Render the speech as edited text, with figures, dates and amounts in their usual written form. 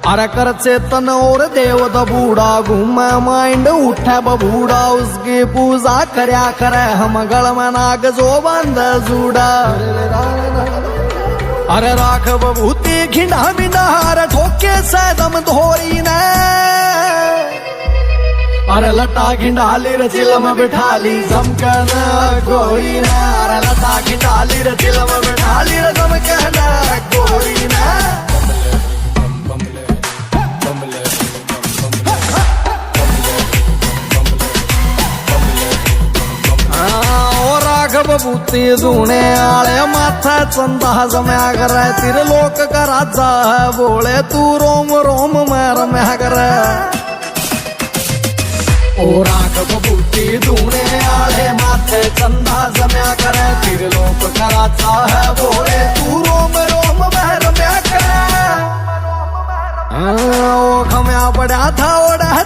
अरे कर चेतन और देव बूढ़ा घूमे माइंड उठे बबूढ़ा उसकी पूजा करया करे हम गल में नाग जो बंद जूड़ा अरे राख बबूती घिंडा बिंदार ठोके सदम धोरी ने अरे लटा घिंडाली रे चिलम बिठाली जमकन गोरी ने अरे लटा घिंडाली रे चिलम बिठाली रे जमकन गोरी ने बबूती धूने आले माथा चंदा जमया करे तेरे लोक का राजा है बोले तू रोम रोम में रमया करे ओ राख बबूती धूने आले माथे चंदा जमया करे तेरे लोक का राजा है बोले तू रोम रोम में रमया करे ओ खमया पड़ा था ओढ़ा